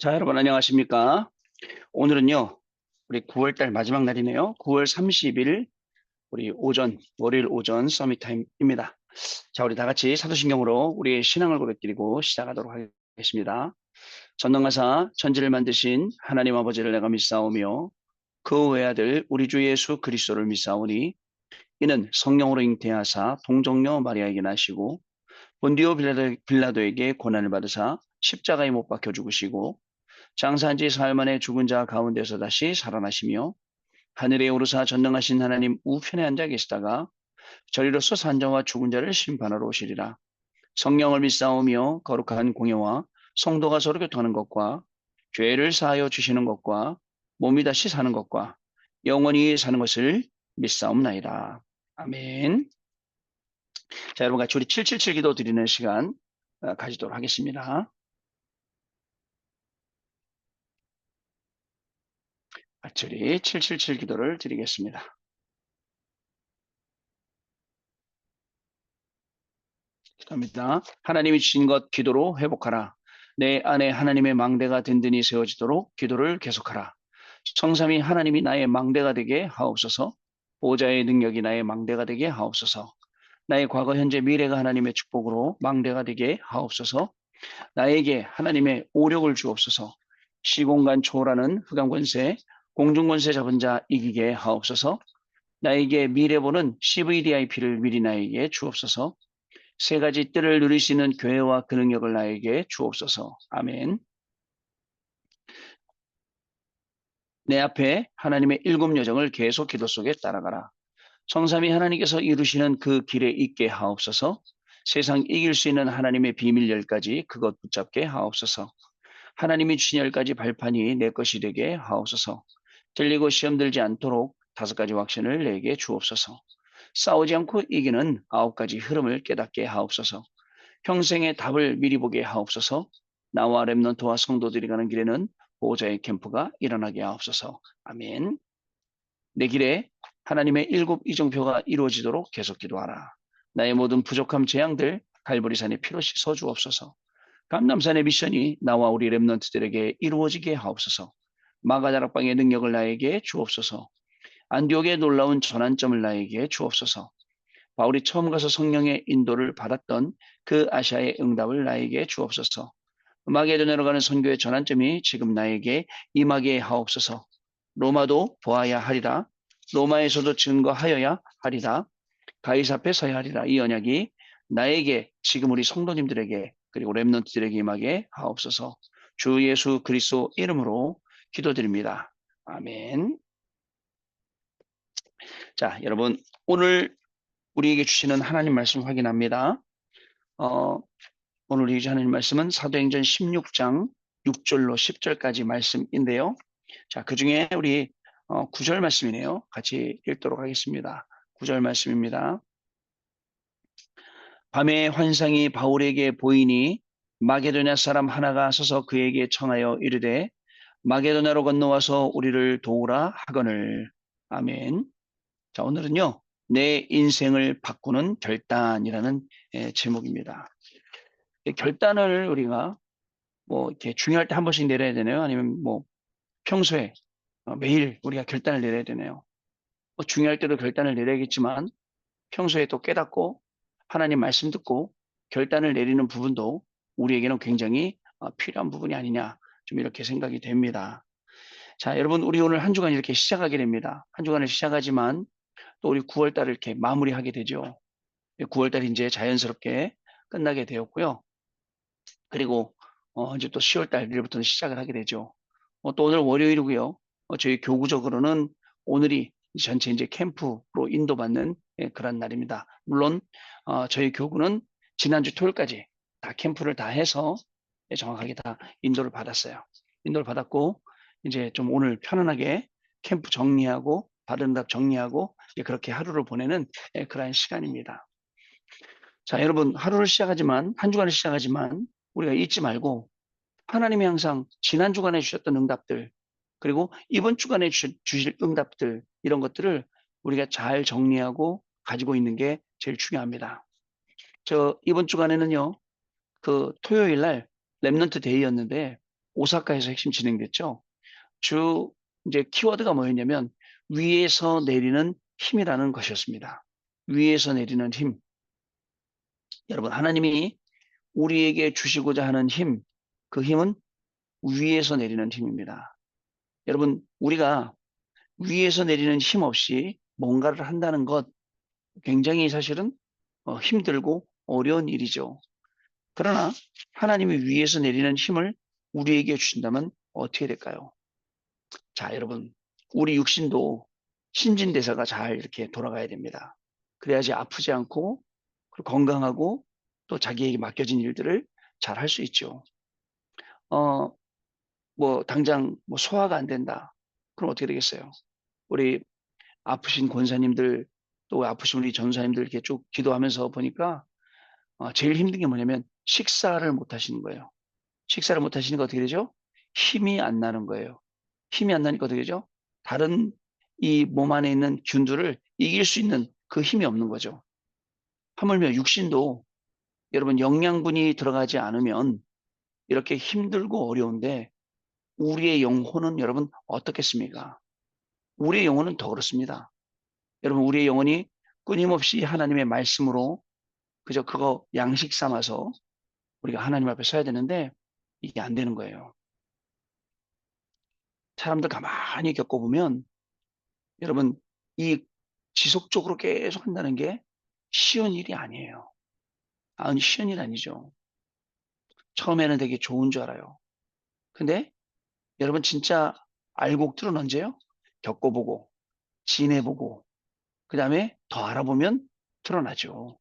자, 여러분 안녕하십니까? 오늘은요, 우리 9월달 마지막 날이네요. 9월 30일 우리 월요일 오전 서밋 타임입니다. 자, 우리 다 같이 사도신경으로 우리의 신앙을 고백드리고 시작하도록 하겠습니다. 전능하사 천지를 만드신 하나님 아버지를 내가 믿사오며 그 외아들 우리 주 예수 그리스도를 믿사오니 이는 성령으로 잉태하사 동정녀 마리아에게 나시고 본디오 빌라도에게 고난을 받으사 십자가에 못 박혀 죽으시고 장사한 지 사흘 만에 죽은 자 가운데서 다시 살아나시며 하늘에 오르사 전능하신 하나님 우편에 앉아 계시다가 저리로서 산자와 죽은 자를 심판하러 오시리라. 성령을 믿사오며 거룩한 공예와 성도가 서로 교통하는 것과 죄를 사하여 주시는 것과 몸이 다시 사는 것과 영원히 사는 것을 믿사옵나이다. 아멘. 자, 여러분 같이 우리 777 기도 드리는 시간 가지도록 하겠습니다. 같이 우리 777 기도를 드리겠습니다. 기도합니다. 하나님이 주신 것 기도로 회복하라. 내 안에 하나님의 망대가 든든히 세워지도록 기도를 계속하라. 성삼위 하나님이 나의 망대가 되게 하옵소서. 보호자의 능력이 나의 망대가 되게 하옵소서. 나의 과거, 현재, 미래가 하나님의 축복으로 망대가 되게 하옵소서. 나에게 하나님의 오력을 주옵소서. 시공간 초월하는 흑암권세, 공중권세 잡은 자 이기게 하옵소서. 나에게 미래 보는 CVDIP를 미리 나에게 주옵소서. 세 가지 뜰을 누릴 수 있는 교회와 그 능력을 나에게 주옵소서. 아멘. 내 앞에 하나님의 일곱 여정을 계속 기도 속에 따라가라. 성삼위 하나님께서 이루시는 그 길에 있게 하옵소서. 세상 이길 수 있는 하나님의 비밀 열까지 그것 붙잡게 하옵소서. 하나님이 주신 열까지 발판이 내 것이 되게 하옵소서. 들리고 시험 들지 않도록 다섯 가지 확신을 내게 주옵소서. 싸우지 않고 이기는 아홉 가지 흐름을 깨닫게 하옵소서. 평생의 답을 미리 보게 하옵소서. 나와 렘넌트와 성도들이 가는 길에는 보호자의 캠프가 일어나게 하옵소서. 아멘. 내 길에 하나님의 일곱 이정표가 이루어지도록 계속 기도하라. 나의 모든 부족함 재앙들 갈보리산에 피로 씻어 주옵소서. 감남산의 미션이 나와 우리 렘넌트들에게 이루어지게 하옵소서. 마가다락방의 능력을 나에게 주옵소서. 안디옥의 놀라운 전환점을 나에게 주옵소서. 바울이 처음 가서 성령의 인도를 받았던 그 아시아의 응답을 나에게 주옵소서. 마게도냐로 가는 선교의 전환점이 지금 나에게 임하게 하옵소서. 로마도 보아야 하리라. 로마에서도 증거하여야 하리라. 가이사 앞에 서야 하리라. 이 언약이 나에게 지금 우리 성도님들에게 그리고 렘넌트들에게 임하게 하옵소서. 주 예수 그리스도 이름으로 기도드립니다. 아멘. 자, 여러분 오늘 우리에게 주시는 하나님 말씀 확인합니다. 어, 오늘 우리 하나님 말씀은 사도행전 16장 6절로 10절까지 말씀인데요. 자, 그 중에 우리 9절 말씀이네요. 같이 읽도록 하겠습니다. 9절 말씀입니다. 밤에 환상이 바울에게 보이니 마게도냐 사람 하나가 서서 그에게 청하여 이르되 마게도냐로 건너와서 우리를 도우라 하거늘. 아멘. 자, 오늘은요. 내 인생을 바꾸는 결단이라는 제목입니다. 결단을 우리가 뭐 이렇게 중요할 때 한 번씩 내려야 되나요? 아니면 뭐 평소에 매일 우리가 결단을 내려야 되나요? 뭐 중요할 때도 결단을 내려야겠지만 평소에 또 깨닫고 하나님 말씀 듣고 결단을 내리는 부분도 우리에게는 굉장히 필요한 부분이 아니냐 좀 이렇게 생각이 됩니다. 자, 여러분 우리 오늘 한 주간 이렇게 시작하게 됩니다. 한 주간을 시작하지만 또 우리 9월 달을 이렇게 마무리하게 되죠. 9월 달이 이제 자연스럽게 끝나게 되었고요. 그리고 이제 또 10월 달 일부터는 시작을 하게 되죠. 또 오늘 월요일이고요. 저희 교구적으로는 오늘이 전체 이제 캠프로 인도받는 그런 날입니다. 물론 저희 교구는 지난주 토요일까지 다 캠프를 다 해서 정확하게 다 인도를 받았어요. 인도를 받았고 이제 좀 오늘 편안하게 캠프 정리하고 받은 답 정리하고 그렇게 하루를 보내는 그런 시간입니다. 자, 여러분 하루를 시작하지만 한 주간을 시작하지만 우리가 잊지 말고 하나님이 항상 지난 주간에 주셨던 응답들 그리고 이번 주간에 주실 응답들 이런 것들을 우리가 잘 정리하고 가지고 있는 게 제일 중요합니다. 저 이번 주간에는요. 그 토요일 날 렘넌트 데이였는데 오사카에서 핵심 진행됐죠. 주 이제 키워드가 뭐였냐면 위에서 내리는 힘이라는 것이었습니다. 위에서 내리는 힘. 여러분, 하나님이 우리에게 주시고자 하는 힘, 그 힘은 위에서 내리는 힘입니다. 여러분, 우리가 위에서 내리는 힘 없이 뭔가를 한다는 것 굉장히 사실은 힘들고 어려운 일이죠. 그러나 하나님이 위에서 내리는 힘을 우리에게 주신다면 어떻게 될까요? 자, 여러분, 우리 육신도 신진대사가 잘 이렇게 돌아가야 됩니다. 그래야지 아프지 않고 그리고 건강하고 또 자기에게 맡겨진 일들을 잘 할 수 있죠. 어, 뭐 당장 뭐 소화가 안 된다. 그럼 어떻게 되겠어요? 우리 아프신 권사님들 또 아프신 우리 전사님들 이렇게 쭉 기도하면서 보니까 제일 힘든 게 뭐냐면 식사를 못 하시는 거예요. 식사를 못 하시니까 어떻게 되죠? 힘이 안 나는 거예요. 힘이 안 나니까 어떻게 되죠? 다른 이 몸 안에 있는 균들을 이길 수 있는 그 힘이 없는 거죠. 하물며 육신도 여러분 영양분이 들어가지 않으면 이렇게 힘들고 어려운데 우리의 영혼은 여러분 어떻겠습니까? 우리의 영혼은 더 그렇습니다. 여러분 우리의 영혼이 끊임없이 하나님의 말씀으로 그저 그거 양식 삼아서 우리가 하나님 앞에 서야 되는데 이게 안 되는 거예요. 사람들 가만히 겪어보면 여러분 이 지속적으로 계속 한다는 게 쉬운 일이 아니에요. 아니 쉬운 일 아니죠. 처음에는 되게 좋은 줄 알아요. 근데 여러분 진짜 알곡들은 언제요? 겪어보고 지내보고 그다음에 더 알아보면 드러나죠.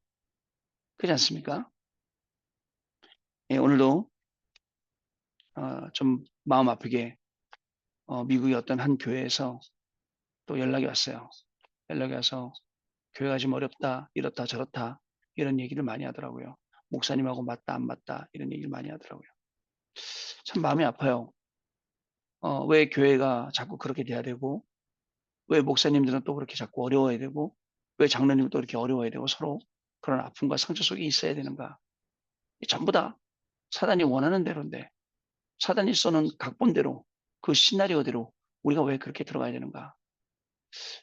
그렇지 않습니까? 예, 오늘도 좀 마음 아프게 미국의 어떤 한 교회에서 또 연락이 왔어요. 연락이 와서 교회가 좀 어렵다, 이렇다 저렇다 이런 얘기를 많이 하더라고요. 목사님하고 맞다 안 맞다 이런 얘기를 많이 하더라고요. 참 마음이 아파요. 왜 교회가 자꾸 그렇게 돼야 되고 왜 목사님들은 또 그렇게 자꾸 어려워야 되고 왜 장로님은 또 이렇게 어려워야 되고 서로 그런 아픔과 상처 속에 있어야 되는가. 전부 다 사단이 원하는 대로인데 사단이 써는 각본대로 그 시나리오대로 우리가 왜 그렇게 들어가야 되는가.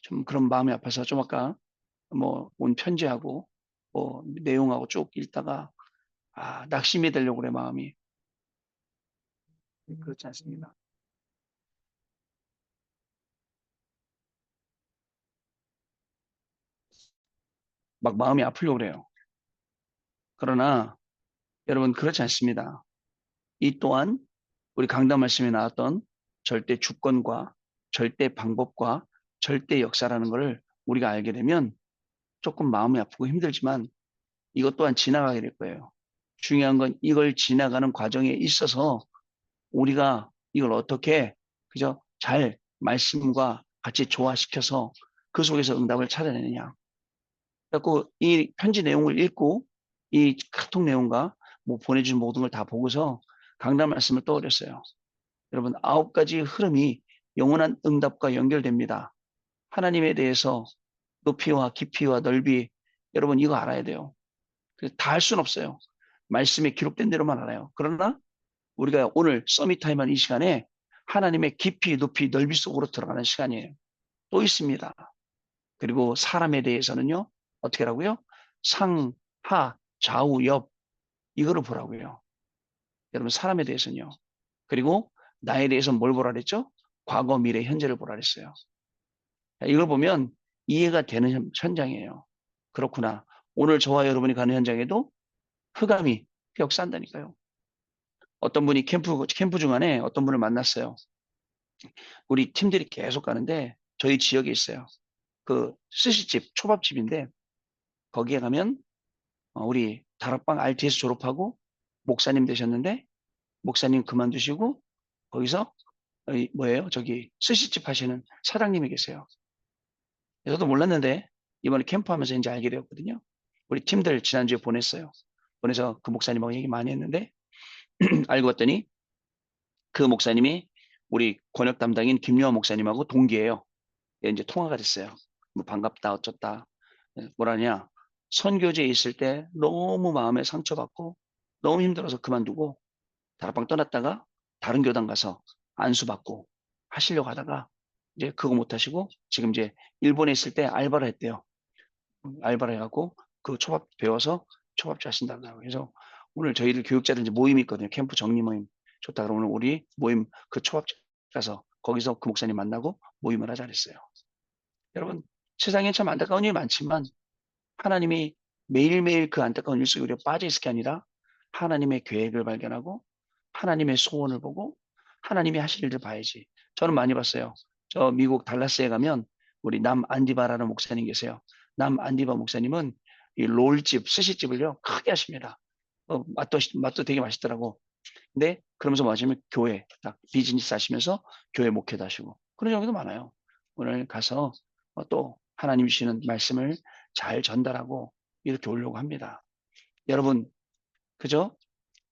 좀 그런 마음이 아파서 좀 아까 뭐 온 편지하고 뭐 내용하고 쭉 읽다가 낙심이 되려고 그래 마음이. 그렇지 않습니다. 막 마음이 아프려고 그래요. 그러나 여러분 그렇지 않습니다. 이 또한 우리 강단 말씀에 나왔던 절대 주권과 절대 방법과 절대 역사라는 것을 우리가 알게 되면 조금 마음이 아프고 힘들지만 이것 또한 지나가게 될 거예요. 중요한 건 이걸 지나가는 과정에 있어서 우리가 이걸 어떻게 그저 잘 말씀과 같이 조화시켜서 그 속에서 응답을 찾아내느냐. 그래갖고 이 편지 내용을 읽고 이 카톡 내용과 뭐 보내준 모든 걸 다 보고서 강단 말씀을 떠올렸어요. 여러분 9가지 흐름이 영원한 응답과 연결됩니다. 하나님에 대해서 높이와 깊이와 넓이 여러분 이거 알아야 돼요. 다 할 수는 없어요. 말씀에 기록된 대로만 알아요. 그러나 우리가 오늘 서밋 타임한 이 시간에 하나님의 깊이, 높이, 넓이 속으로 들어가는 시간이에요. 또 있습니다. 그리고 사람에 대해서는요, 어떻게 하라고요? 상, 하, 좌우, 옆, 이거를 보라고요. 여러분, 사람에 대해서는요. 그리고 나에 대해서 뭘 보라 그랬죠? 과거, 미래, 현재를 보라 그랬어요. 이걸 보면 이해가 되는 현장이에요. 그렇구나. 오늘 저와 여러분이 가는 현장에도 흑암이 역사한다니까요. 어떤 분이 캠프 중간에 어떤 분을 만났어요. 우리 팀들이 계속 가는데 저희 지역에 있어요. 그 스시집, 초밥집인데 거기에 가면 우리 다락방 RTS 졸업하고 목사님 되셨는데 목사님 그만두시고 거기서 뭐예요? 저기 스시집 하시는 사장님이 계세요. 저도 몰랐는데 이번에 캠프하면서 이제 알게 되었거든요. 우리 팀들 지난주에 보냈어요. 보내서 그 목사님하고 얘기 많이 했는데 알고 봤더니 그 목사님이 우리 권역 담당인 김요한 목사님하고 동기예요. 이제 통화가 됐어요. 뭐 반갑다 어쩌다 뭐라냐 선교지에 있을 때 너무 마음에 상처받고 너무 힘들어서 그만두고 다락방 떠났다가 다른 교단 가서 안수받고 하시려고 하다가 이제 그거 못 하시고 지금 이제 일본에 있을 때 알바를 했대요. 알바를 해갖고 그 초밥 배워서 초밥집 하신다고. 그래서 오늘 저희들 교육자들 이제 모임이 있거든요. 캠프 정리 모임. 좋다. 그러면 우리 모임 그 초밥집 가서 거기서 그 목사님 만나고 모임을 하자 그랬어요. 여러분, 세상에 참 안타까운 일이 많지만 하나님이 매일매일 그 안타까운 일 속에 우리가 빠져 있을 게 아니라 하나님의 계획을 발견하고 하나님의 소원을 보고 하나님이 하실 일을 봐야지. 저는 많이 봤어요. 저 미국 달라스에 가면 우리 남 안디바라는 목사님 계세요. 남 안디바 목사님은 이 롤집, 스시집을요 크게 하십니다. 맛도 되게 맛있더라고. 근데 그러면서 뭐 하시면 교회 딱 비즈니스 하시면서 교회 목회도 하시고 그런 경우도 많아요. 오늘 가서 또 하나님 주시는 말씀을 잘 전달하고 이렇게 오려고 합니다. 여러분, 그죠?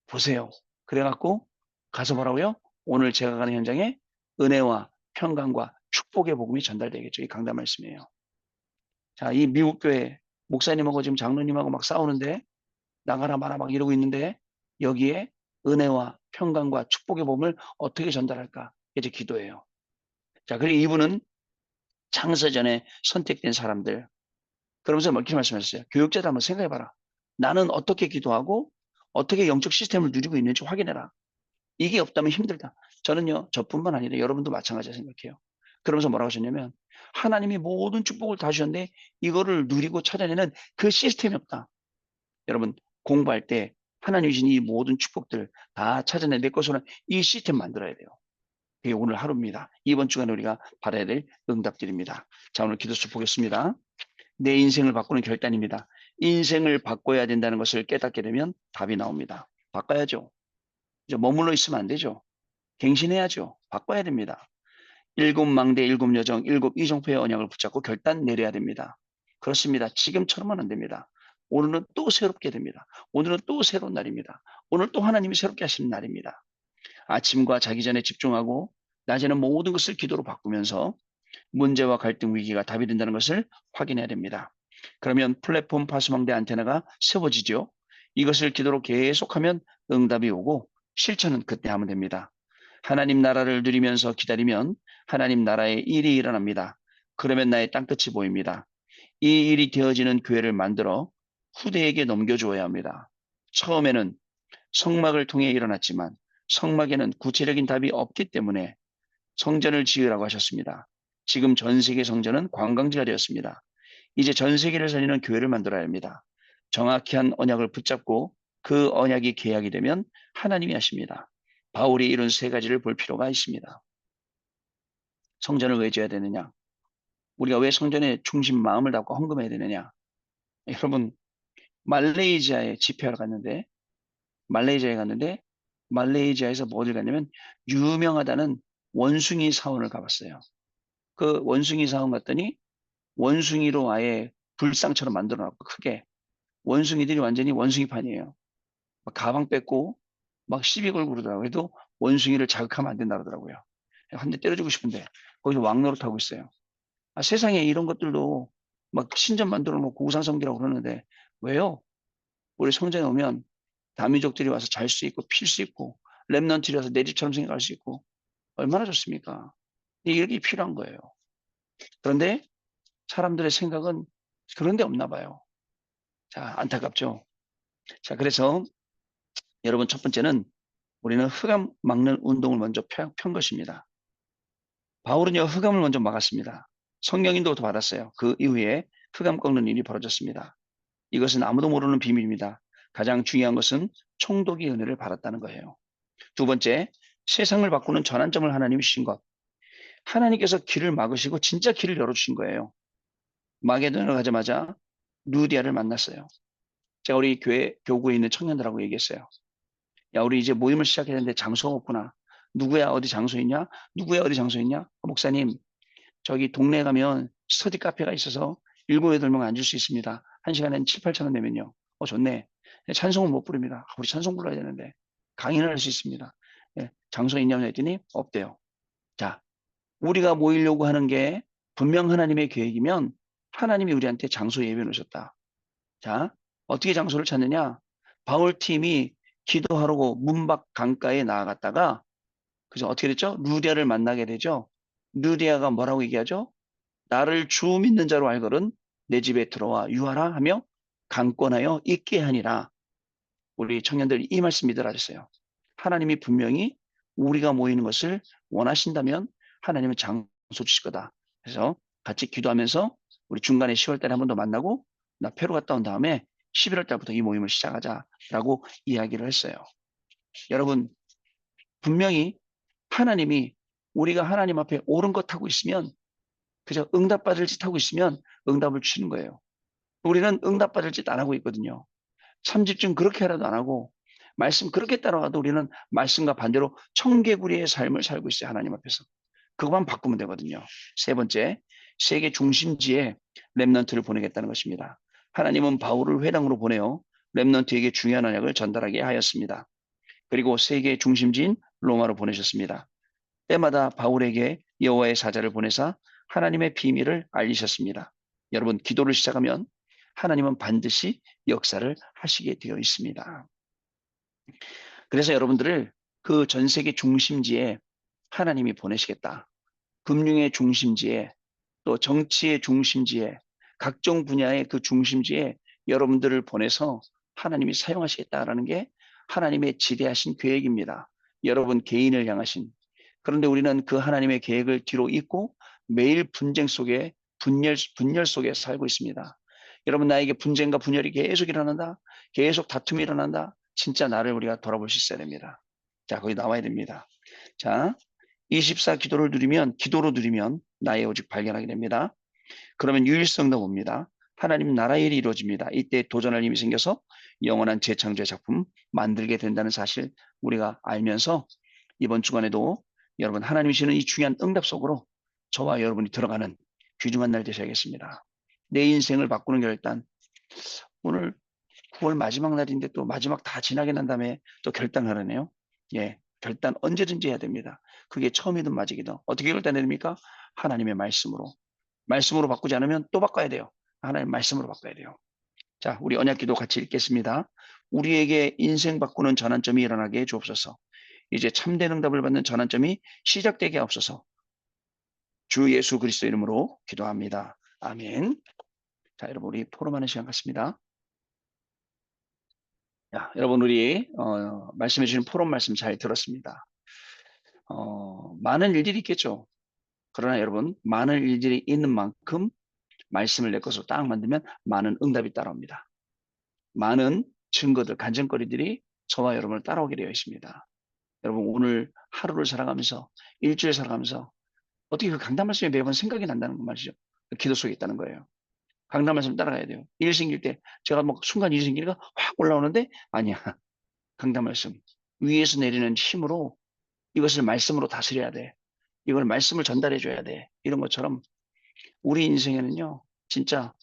보세요. 그래갖고 가서 뭐라고요? 오늘 제가 가는 현장에 은혜와 평강과 축복의 복음이 전달되겠죠. 이 강단 말씀이에요. 자, 이 미국 교회 목사님하고 지금 장로님하고 막 싸우는데 나가라 마라 막 이러고 있는데 여기에 은혜와 평강과 축복의 복음을 어떻게 전달할까? 이제 기도예요. 자, 그리고 이분은 창세전에 선택된 사람들. 그러면서 이렇게 말씀하셨어요. 교육자도 한번 생각해봐라. 나는 어떻게 기도하고 어떻게 영적 시스템을 누리고 있는지 확인해라. 이게 없다면 힘들다. 저는요, 저뿐만 아니라 여러분도 마찬가지라 생각해요. 그러면서 뭐라고 하셨냐면 하나님이 모든 축복을 다 주셨는데 이거를 누리고 찾아내는 그 시스템이 없다. 여러분 공부할 때 하나님 주신 이 모든 축복들 다 찾아내 내 것으로 이 시스템 만들어야 돼요. 그게 오늘 하루입니다. 이번 주간에 우리가 받아야 될 응답들입니다. 자, 오늘 기도수 보겠습니다. 내 인생을 바꾸는 결단입니다. 인생을 바꿔야 된다는 것을 깨닫게 되면 답이 나옵니다. 바꿔야죠. 이제 머물러 있으면 안 되죠. 갱신해야죠. 바꿔야 됩니다. 일곱 망대, 일곱 여정, 일곱 이정표의 언약을 붙잡고 결단 내려야 됩니다. 그렇습니다. 지금처럼은 안 됩니다. 오늘은 또 새롭게 됩니다. 오늘은 또 새로운 날입니다. 오늘 또 하나님이 새롭게 하시는 날입니다. 아침과 자기 전에 집중하고 낮에는 모든 것을 기도로 바꾸면서 문제와 갈등 위기가 답이 된다는 것을 확인해야 됩니다. 그러면 플랫폼 파수망대 안테나가 세워지죠. 이것을 기도로 계속하면 응답이 오고 실천은 그때 하면 됩니다. 하나님 나라를 누리면서 기다리면 하나님 나라의 일이 일어납니다. 그러면 나의 땅끝이 보입니다. 이 일이 되어지는 교회를 만들어 후대에게 넘겨주어야 합니다. 처음에는 성막을 통해 일어났지만 성막에는 구체적인 답이 없기 때문에 성전을 지으라고 하셨습니다. 지금 전 세계 성전은 관광지가 되었습니다. 이제 전 세계를 살리는 교회를 만들어야 합니다. 정확히 한 언약을 붙잡고 그 언약이 계약이 되면 하나님이 하십니다. 바울이 이룬 세 가지를 볼 필요가 있습니다. 성전을 왜 지어야 되느냐? 우리가 왜 성전에 중심 마음을 담고 헌금해야 되느냐? 여러분, 말레이시아에 집회하러 갔는데, 말레이시아에서 뭐를 갔냐면, 유명하다는 원숭이 사원을 가봤어요. 그 원숭이 사원 갔더니, 원숭이로 아예 불상처럼 만들어 놨고, 크게. 원숭이들이 완전히 원숭이판이에요. 막 가방 뺏고, 막 시비 걸고 그러더라고요. 그래도 원숭이를 자극하면 안 된다 그러더라고요. 한 대 때려주고 싶은데, 거기서 왕노릇하고 있어요. 아, 세상에 이런 것들도 막 신전 만들어 놓고 우상성기라고 그러는데 왜요? 우리 성전에 오면 다민족들이 와서 잘 수 있고 필 수 있고 렘넌트리 와서 내 집처럼 생각할 수 있고 얼마나 좋습니까? 이게 필요한 거예요. 그런데 사람들의 생각은 그런 데 없나 봐요. 자, 안타깝죠. 자, 그래서 여러분 첫 번째는 우리는 흑암 막는 운동을 먼저 편 것입니다. 바울은요, 흑암을 먼저 막았습니다. 성령인도도 받았어요. 그 이후에 흑암 꺾는 일이 벌어졌습니다. 이것은 아무도 모르는 비밀입니다. 가장 중요한 것은 총독의 은혜를 받았다는 거예요. 두 번째, 세상을 바꾸는 전환점을 하나님이 주신 것. 하나님께서 길을 막으시고 진짜 길을 열어주신 거예요. 마게도냐로 가자마자 루디아를 만났어요. 제가 우리 교회 교구에 있는 청년들하고 얘기했어요. 야, 우리 이제 모임을 시작해야 되는데 장소가 없구나. 누구야 어디 장소 있냐? 누구야 어디 장소 있냐? 목사님, 저기 동네에 가면 스터디 카페가 있어서 7, 8명 앉을 수 있습니다. 한 시간에 7, 8천 원 내면요. 좋네. 찬송을 못 부릅니다. 우리 찬송 불러야 되는데 강연을 할 수 있습니다. 예, 장소 있냐고 했더니 없대요. 자, 우리가 모이려고 하는 게 분명 하나님의 계획이면 하나님이 우리한테 장소 예비해 놓으셨다. 자, 어떻게 장소를 찾느냐? 바울 팀이 기도하려고 문밖 강가에 나아갔다가 그죠? 어떻게 됐죠? 루디아를 만나게 되죠. 루디아가 뭐라고 얘기하죠? 나를 주 믿는 자로 알거든 내 집에 들어와 유하라 하며 강권하여 있게 하니라. 우리 청년들 이 말씀 믿으라 하셨어요. 하나님이 분명히 우리가 모이는 것을 원하신다면 하나님은 장소 주실 거다. 그래서 같이 기도하면서 우리 중간에 10월 달에 한 번 더 만나고 나 페루 갔다 온 다음에 11월 달부터 이 모임을 시작하자라고 이야기를 했어요. 여러분 분명히 하나님이 우리가 하나님 앞에 옳은 것 하고 있으면 그저 응답받을 짓 하고 있으면 응답을 주시는 거예요. 우리는 응답받을 짓 안 하고 있거든요. 참 집중 그렇게 하라도 안 하고 말씀 그렇게 따라가도 우리는 말씀과 반대로 청개구리의 삶을 살고 있어요. 하나님 앞에서. 그것만 바꾸면 되거든요. 세 번째, 세계 중심지에 렘넌트를 보내겠다는 것입니다. 하나님은 바울을 회당으로 보내어 렘넌트에게 중요한 언약을 전달하게 하였습니다. 그리고 세계 중심지인 로마로 보내셨습니다. 때마다 바울에게 여호와의 사자를 보내사 하나님의 비밀을 알리셨습니다. 여러분 기도를 시작하면 하나님은 반드시 역사를 하시게 되어 있습니다. 그래서 여러분들을 그 전 세계 중심지에 하나님이 보내시겠다. 금융의 중심지에 또 정치의 중심지에 각종 분야의 그 중심지에 여러분들을 보내서 하나님이 사용하시겠다라는 게 하나님의 지대하신 계획입니다. 여러분 개인을 향하신. 그런데 우리는 그 하나님의 계획을 뒤로 잇고 매일 분쟁 속에 분열 속에 살고 있습니다. 여러분 나에게 분쟁과 분열이 계속 일어난다. 계속 다툼이 일어난다. 진짜 나를 우리가 돌아볼 수 있어야 됩니다. 자, 거기 나와야 됩니다. 자, 24 기도로 누리면 나의 오직 발견하게 됩니다. 그러면 유일성도 봅니다. 하나님 나라의 일이 이루어집니다. 이때 도전할 힘이 생겨서 영원한 재창조의 작품 만들게 된다는 사실 우리가 알면서 이번 주간에도 여러분 하나님이 주시는 이 중요한 응답 속으로 저와 여러분이 들어가는 귀중한 날 되셔야겠습니다. 내 인생을 바꾸는 결단. 오늘 9월 마지막 날인데 또 마지막 다 지나게 난 다음에 또 결단하려네요. 예, 결단 언제든지 해야 됩니다. 그게 처음이든 마지기든 어떻게 결단해야 됩니까? 하나님의 말씀으로. 말씀으로 바꾸지 않으면 또 바꿔야 돼요. 하나님 말씀으로 바꿔야 돼요. 자, 우리 언약기도 같이 읽겠습니다. 우리에게 인생 바꾸는 전환점이 일어나게 해 주옵소서. 이제 참된 응답을 받는 전환점이 시작되게 하옵소서. 주 예수 그리스도 이름으로 기도합니다. 아멘. 자, 여러분 우리 포럼하는 시간 같습니다. 자, 여러분 우리 말씀해 주신 포럼 말씀 잘 들었습니다. 많은 일들이 있겠죠. 그러나 여러분 많은 일들이 있는 만큼 말씀을 내 것으로 딱 만들면 많은 응답이 따라옵니다. 많은 증거들, 간증거리들이 저와 여러분을 따라오게 되어 있습니다. 여러분 오늘 하루를 살아가면서 일주일 살아가면서 어떻게 그 강단 말씀이 매번 생각이 난다는 거 말이죠. 기도 속에 있다는 거예요. 강단 말씀 따라가야 돼요. 일 생길 때 제가 뭐 순간 일 생기니까 확 올라오는데 아니야. 강단 말씀 위에서 내리는 힘으로 이것을 말씀으로 다스려야 돼. 이걸 말씀을 전달해 줘야 돼. 이런 것처럼 우리 인생에는요. 진짜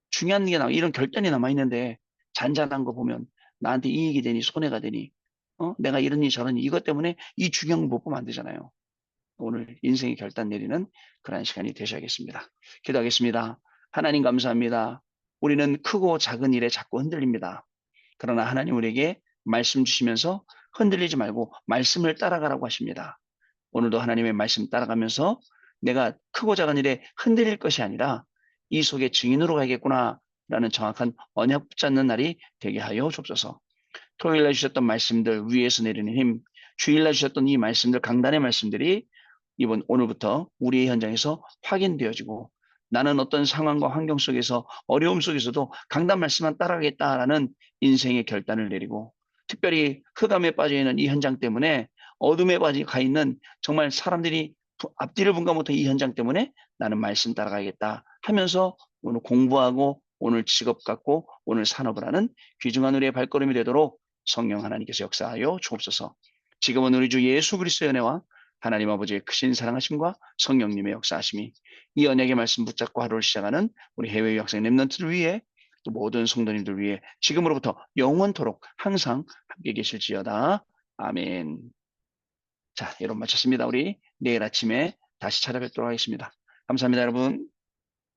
중요한 게 이런 결단이 남아 있는데 잔잔한 거 보면 나한테 이익이 되니 손해가 되니 내가 이러니 저러니 이것 때문에 이 중요한 거 못 보면 안 되잖아요. 오늘 인생의 결단 내리는 그러한 시간이 되셔야겠습니다. 기도하겠습니다. 하나님 감사합니다. 우리는 크고 작은 일에 자꾸 흔들립니다. 그러나 하나님 우리에게 말씀 주시면서 흔들리지 말고 말씀을 따라가라고 하십니다. 오늘도 하나님의 말씀 따라가면서 내가 크고 작은 일에 흔들릴 것이 아니라 이 속에 증인으로 가겠구나라는 정확한 언약 붙잡는 날이 되게 하여 주옵소서. 토요일날 주셨던 말씀들 위에서 내리는 힘, 주일날 주셨던 이 말씀들 강단의 말씀들이 이번 오늘부터 우리의 현장에서 확인되어지고 나는 어떤 상황과 환경 속에서 어려움 속에서도 강단 말씀만 따라가겠다라는 인생의 결단을 내리고 특별히 흑암에 빠져 있는 이 현장 때문에 어둠에 빠져 가 있는 정말 사람들이 앞뒤를 분간 못한 이 현장 때문에 나는 말씀 따라가겠다 하면서 오늘 공부하고 오늘 직업 갖고 오늘 산업을 하는 귀중한 우리의 발걸음이 되도록 성령 하나님께서 역사하여 주옵소서. 지금은 우리 주 예수 그리스도의 은혜와 하나님 아버지의 크신 사랑하심과 성령님의 역사하심이 이 언약의 말씀 붙잡고 하루를 시작하는 우리 해외 유학생 랩런트를 위해 또 모든 성도님들 위해 지금으로부터 영원토록 항상 함께 계실지어다. 아멘. 자, 여러분 마쳤습니다. 우리 내일 아침에 다시 찾아뵙도록 하겠습니다. 감사합니다, 여러분.